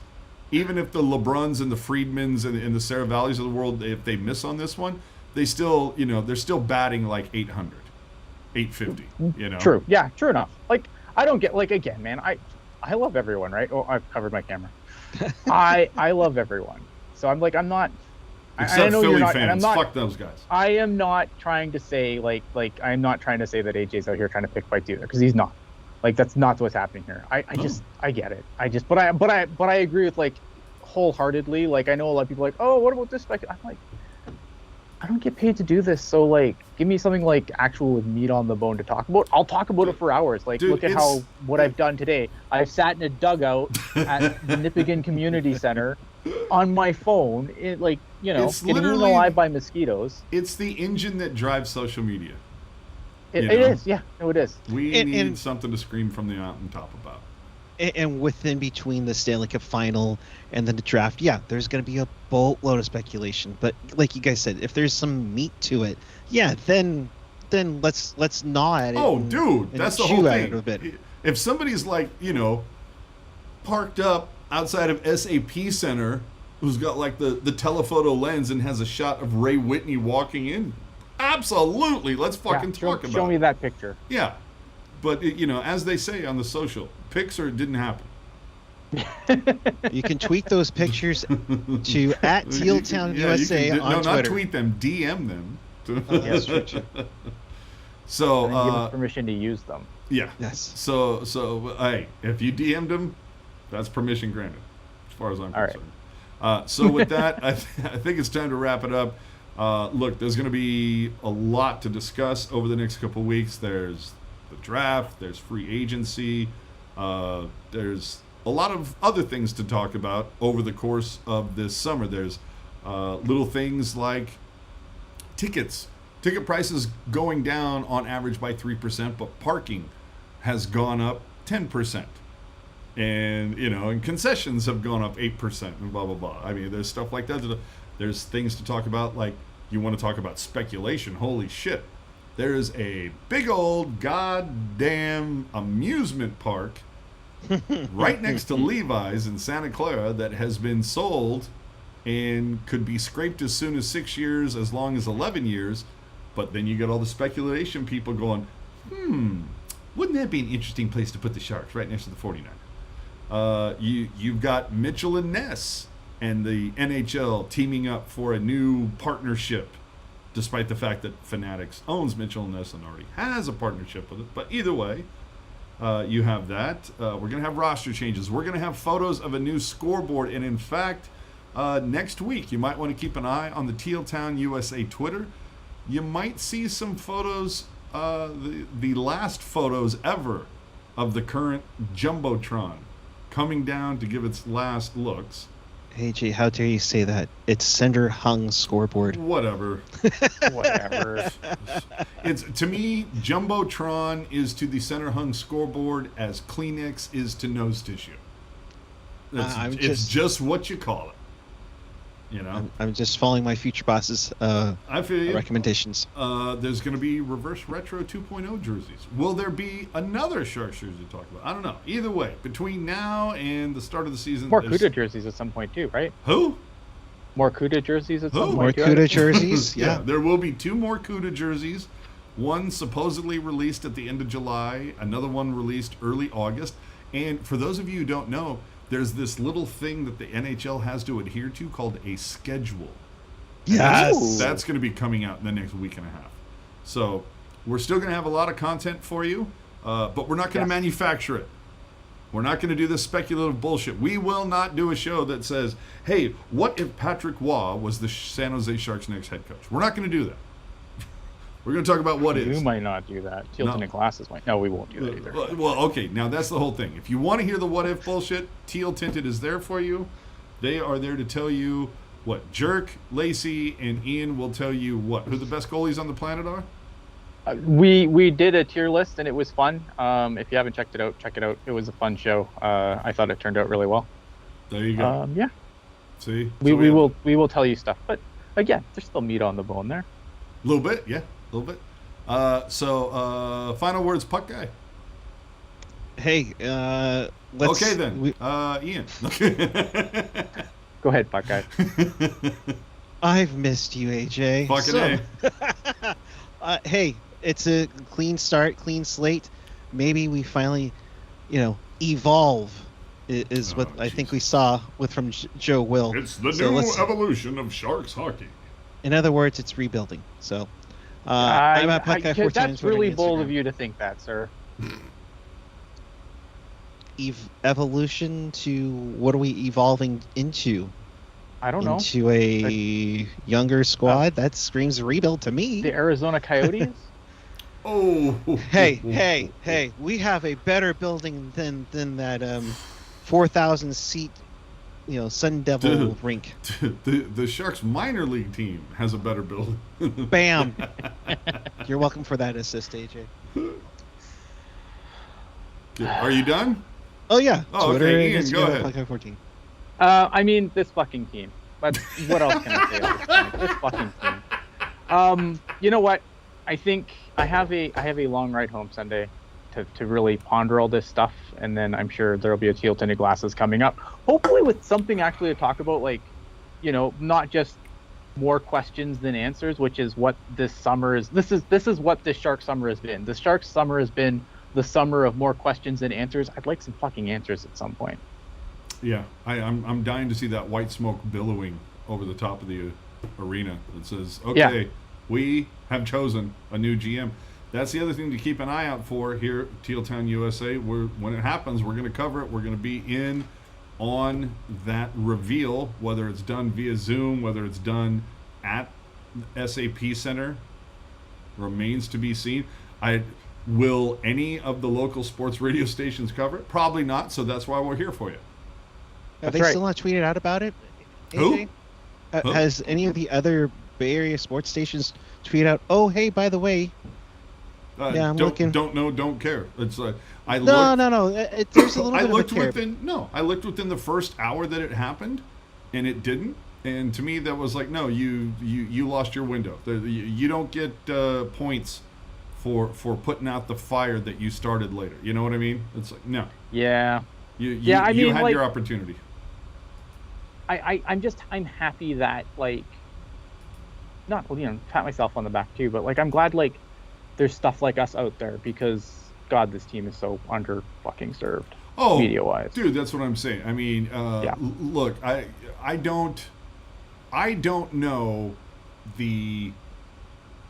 even if the LeBruns and the Friedmans and the Saravallis of the world, if they miss on this one, they still, they're still batting like 800, 850. True. Yeah, true enough. Like, I don't get, like, again, man, I love everyone, right? Oh, I've covered my camera. I love everyone. So I'm like, I'm not. Except I know Philly you're not, fans. Fuck those guys. I am not trying to say I'm not trying to say that AJ's out here trying to pick fights either, because he's not. Like, that's not what's happening here. I get it. But I agree with, like, wholeheartedly. Like, I know a lot of people are like, oh, what about this? I'm like, I don't get paid to do this, so like, give me something like actual with meat on the bone to talk about. I'll talk about it for hours. Like, look at what I've done today. I've sat in a dugout at the Nipigon Community Center on my phone, getting eaten alive by mosquitoes. It's the engine that drives social media. It is, yeah. No, it is. We need something to scream from the mountaintop about. And within between the Stanley Cup final and then the draft, there's going to be a boatload of speculation. But like you guys said, if there's some meat to it, then let's gnaw at it. Oh, dude, that's the whole thing. If somebody's like, parked up outside of SAP Center, who's got like the telephoto lens and has a shot of Ray Whitney walking in, Absolutely. Let's fucking talk about it. Show me that picture. Yeah. But, as they say on the social, pics or it didn't happen. You can tweet those pictures to @TealTown USA on Twitter. No, not tweet them. DM them. Yes, true. So, and give us permission to use them. Yeah. Yes. So, hey, if you DM'd them, that's permission granted, as far as I'm concerned. Right. So with that, I think it's time to wrap it up. Look, there's going to be a lot to discuss over the next couple of weeks. There's the draft. There's free agency. There's a lot of other things to talk about over the course of this summer. There's little things like tickets. Ticket prices going down on average by 3%, but parking has gone up 10%. And, and concessions have gone up 8% and blah, blah, blah. I mean, there's stuff like that. There's things to talk about, like you want to talk about speculation. Holy shit. There's a big old goddamn amusement park right next to Levi's in Santa Clara that has been sold and could be scraped as soon as 6 years, as long as 11 years. But then you got all the speculation people going, wouldn't that be an interesting place to put the Sharks, right next to the 49ers? You've got Mitchell and Ness and the NHL teaming up for a new partnership, despite the fact that Fanatics owns Mitchell and Ness and already has a partnership with it. But either way, you have that. We're going to have roster changes. We're going to have photos of a new scoreboard. And in fact, next week, you might want to keep an eye on the Teal Town USA Twitter. You might see some photos, the last photos ever of the current Jumbotron coming down to give its last looks. Hey, Jay, how dare you say that? It's center hung scoreboard. Whatever. It's, to me, Jumbotron is to the center hung scoreboard as Kleenex is to nose tissue. It's just what you call it. I'm just following my future boss's recommendations. There's going to be reverse retro 2.0 jerseys. Will there be another Sharks jersey to talk about? I don't know. Either way, between now and the start of the season, more Kuda jerseys at some point too, right? Who? More Kuda jerseys at some point. More Kuda jerseys. Yeah, there will be 2 more Kuda jerseys. One supposedly released at the end of July. Another one released early August. And for those of you who don't know, there's this little thing that the NHL has to adhere to called a schedule. Yes. That's going to be coming out in the next week and a half. So we're still going to have a lot of content for you, but we're not going to manufacture it. We're not going to do this speculative bullshit. We will not do a show that says, hey, what if Patrick Waugh was the San Jose Sharks' next head coach? We're not going to do that. We're going to talk about what is. We might not do that. Teal-tinted glasses might. No, we won't do that either. Well, okay. Now, that's the whole thing. If you want to hear the what if bullshit, Teal Tinted is there for you. They are there to tell you what Jerk, Lacey, and Ian will tell you who the best goalies on the planet are. We did a tier list, and it was fun. If you haven't checked it out, check it out. It was a fun show. I thought it turned out really well. There you go. Yeah. See? We will tell you stuff. But, again, there's still meat on the bone there. A little bit, yeah. A little bit. So, final words, Puck Guy. Hey, let's... Okay, then. Ian. Go ahead, Puck Guy. I've missed you, AJ. Fucking A. Hey, it's a clean start, clean slate. Maybe we finally, evolve is what I think we saw from Joe Will. It's the new evolution of Sharks hockey. In other words, it's rebuilding. So, I'm at Puck Guy 14. That's really bold of you to think that, sir. Evolution to what are we evolving into? I don't know. Into a younger squad? That screams rebuild to me. The Arizona Coyotes? Oh. Hey, we have a better building than that 4,000 seat Sun Devil rink. The Sharks minor league team has a better building. Bam. You're welcome for that assist, AJ. Are you done? Oh yeah. Oh, Twitter, okay, Ian, go Instagram, ahead. 14. I mean, this fucking team. But what else can I say at this point? This fucking team. You know what? I think I have a long ride home Sunday to really ponder all this stuff, and then I'm sure there'll be a Teal Tinted Glasses coming up. Hopefully with something actually to talk about, like, not just more questions than answers, which is what this summer is. This is what this Shark summer has been. The Shark summer has been the summer of more questions than answers. I'd like some fucking answers at some point. Yeah, I'm dying to see that white smoke billowing over the top of the arena that says, okay, we have chosen a new GM. That's the other thing to keep an eye out for here at Teal Town, USA. When it happens, we're going to cover it. We're going to be in on that reveal, whether it's done via Zoom, whether it's done at SAP Center, remains to be seen. Will any of the local sports radio stations cover it? Probably not, so that's why we're here for you. Have they still not tweeted out about it? AJ? Who? Has any of the other Bay Area sports stations tweeted out, oh, hey, by the way, yeah, I'm looking. Don't know, don't care. It's like I No. looked. There's a little I bit looked of a care. within. No, I looked within the first hour that it happened, and it didn't. And to me, that was like, no, you lost your window. You don't get points for putting out the fire that you started later. You know what I mean? It's like, no. Yeah. You mean, had like, your opportunity. I'm happy that, like, not, pat myself on the back too, but like I'm glad like there's stuff like us out there, because God, this team is so under fucking served. Oh, media wise, dude, that's what I'm saying. I mean, look, I don't know the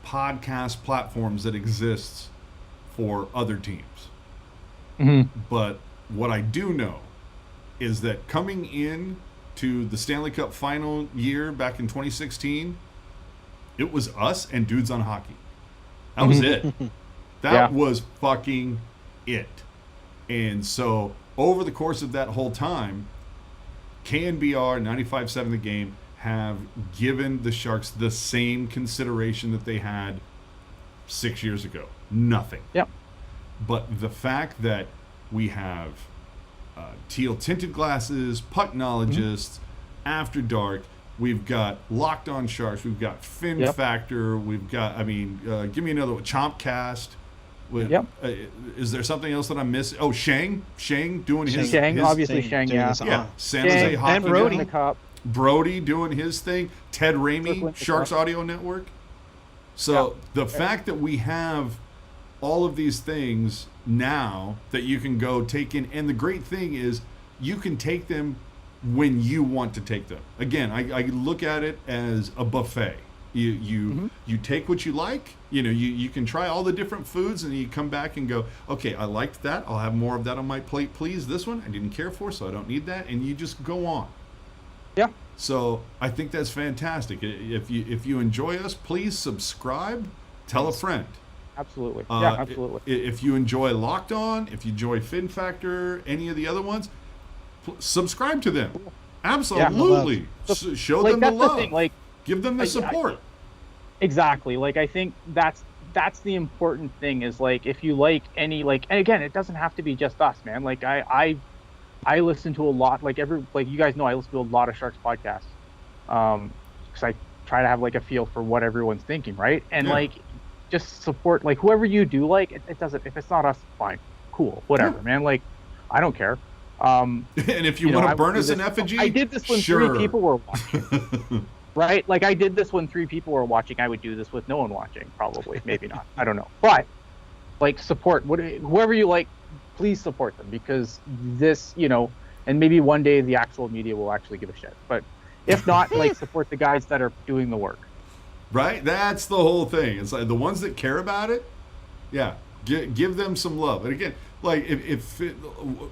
podcast platforms that exists for other teams, but what I do know is that coming in to the Stanley Cup final year back in 2016, it was us and Dudes on Hockey. That was it. That was fucking it. And so over the course of that whole time, KNBR, 95.7 The Game, have given the Sharks the same consideration that they had 6 years ago. Nothing. Yep. But the fact that we have teal tinted glasses, pucknologists, After Dark, we've got Locked On Sharks, we've got Fin Factor, we've got, give me another one, Chompcast. Is there something else that I'm missing? Oh, Shang doing his obviously Shang, yeah. San Jose Hockey and Brody. Brody doing his thing. Ted Ramey, Sharks Audio Network. So the fact that we have all of these things now that you can go take in, and the great thing is you can take them when you want to take them. Again, I look at it as a buffet. You take what you like. You can try all the different foods, and you come back and go, okay, I liked that. I'll have more of that on my plate, please. This one I didn't care for, so I don't need that. And you just go on. Yeah. So I think that's fantastic. If you enjoy us, please subscribe. Tell a friend. Absolutely. Absolutely. If you enjoy Locked On, if you enjoy Fin Factor, any of the other ones, subscribe to them. Absolutely. Show them the love. The thing, give them the support. Exactly. I think that's the important thing is, if you like any, and again, it doesn't have to be just us, man. I listen to a lot, you guys know, I listen to a lot of Sharks podcasts. Because I try to have a feel for what everyone's thinking, right? And just support whoever you do it doesn't, if it's not us, fine, cool, whatever, man. I don't care. And if you want to burn us an effigy, I did this when 3 people were watching. Right? I did this when 3 people were watching. I would do this with no one watching, probably, maybe not. I don't know. But support whoever you like. Please support them, because this, and maybe one day the actual media will actually give a shit. But if not, support the guys that are doing the work. Right? That's the whole thing. It's the ones that care about it, give them some love. And again, if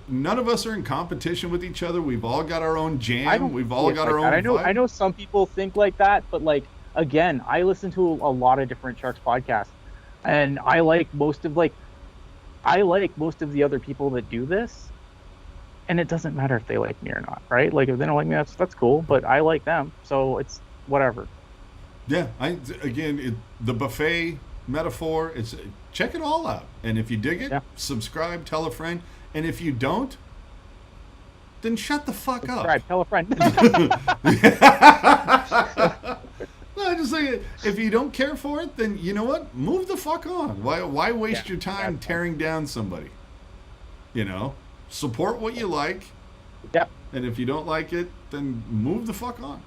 none of us are in competition with each other, we've all got our own jam. We've all got our own vibe. I know some people think like that, but again, I listen to a lot of different Sharks podcasts, and I like most of the other people that do this, and it doesn't matter if they like me or not, right? If they don't like me, that's cool, but I like them, so it's whatever. Yeah, the buffet metaphor, it's check it all out, and if you dig it, subscribe, tell a friend, and if you don't, then shut the fuck up. Tell a friend. No, just if you don't care for it, then you know what? Move the fuck on. Why waste your time tearing down somebody? Support what you like. Yep. And if you don't like it, then move the fuck on.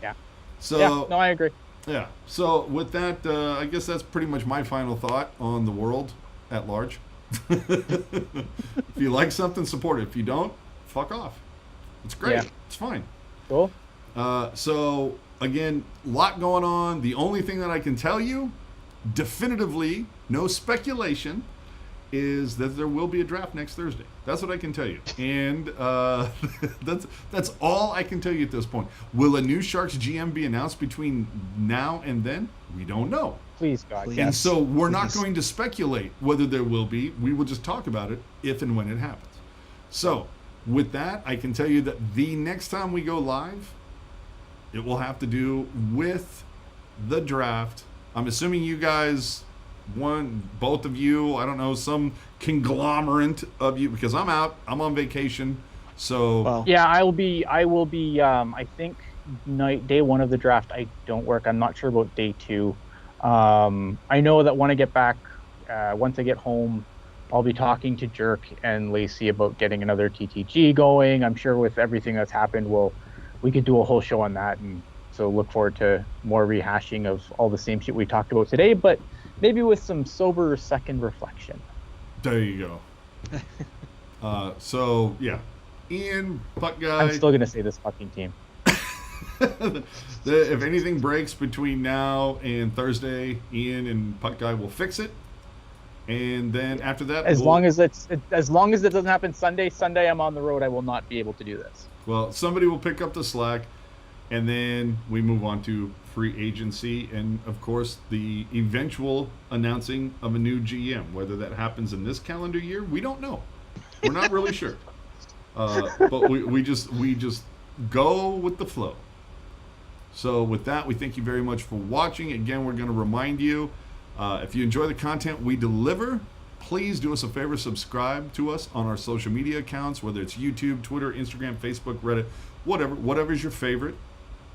Yeah. So Yeah, no, I agree. yeah. So with that, I guess that's pretty much my final thought on the world at large. If you like something, support it. If you don't, fuck off. It's great. Yeah. It's fine. Cool. So again, a lot going on. The only thing that I can tell you, definitively, no speculation, is that there will be a draft next Thursday. That's what I can tell you, and that's all I can tell you at this point. Will a new Sharks GM be announced between now and then? We don't know. Please, God. Please. And Yes. so we're not Please. going to speculate whether there will be. We will just talk about it if and when it happens. So with that, I can tell you that the next time we go live, it will have to do with the draft. I'm assuming you guys, both of you, I don't know, some conglomerate of you, because I'm out. I'm on vacation. So Well, Yeah, I will be. I think day one of the draft, I don't work. I'm not sure about day two. I know that when I get back, once I get home, I'll be talking to Jerk and Lacey about getting another TTG going. I'm sure with everything that's happened, we could do a whole show on that, and so look forward to more rehashing of all the same shit we talked about today, but maybe with some sober second reflection. there you go. So yeah, Ian, Puck Guy. I'm still gonna say this fucking team. If anything breaks between now and Thursday, Ian and Puck Guy will fix it. And then after that, As long as it doesn't happen Sunday I'm on the road. I will not be able to do this. well, somebody will pick up the slack, and then we move on to free agency, and of course the eventual announcing of a new GM. Whether that happens in this calendar year, we don't know. We're not really sure. But we just go with the flow. So with that, we thank you very much for watching. Again, we're going to remind you, if you enjoy the content we deliver, please do us a favor, subscribe to us on our social media accounts, whether it's YouTube, Twitter, Instagram, Facebook, Reddit, whatever's your favorite.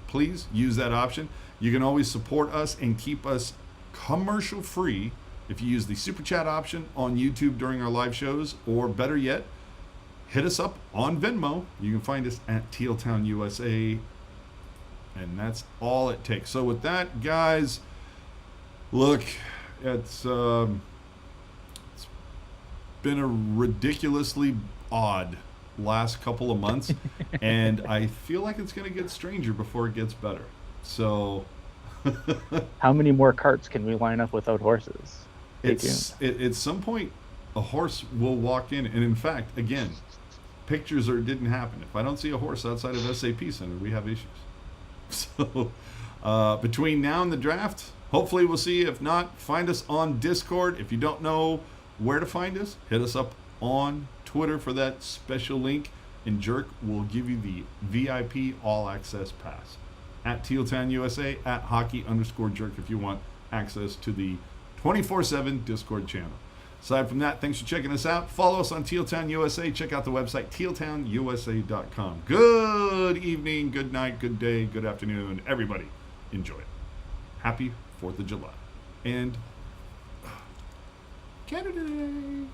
Please use that option. You can always support us and keep us commercial free if you use the super chat option on YouTube during our live shows, or better yet, hit us up on Venmo. You can find us at Tealtown USA, and that's all it takes. So with that, guys, look, it's been a ridiculously odd last couple of months, and I feel like it's going to get stranger before it gets better. So How many more carts can we line up without horses? at some point, a horse will walk in, and in fact, again, pictures didn't happen. If I don't see a horse outside of SAP Center, we have issues. So between now and the draft, hopefully we'll see. If not, find us on Discord. If you don't know where to find us, hit us up on Twitter for that special link, and Jerk will give you the VIP all access pass at Tealtown USA, at hockey_jerk, if you want access to the 24/7 Discord channel. Aside from that, thanks for checking us out. Follow us on Tealtown USA. Check out the website, tealtownusa.com. Good evening, good night, good day, good afternoon. Everybody, enjoy it. Happy 4th of July. And Canada Day.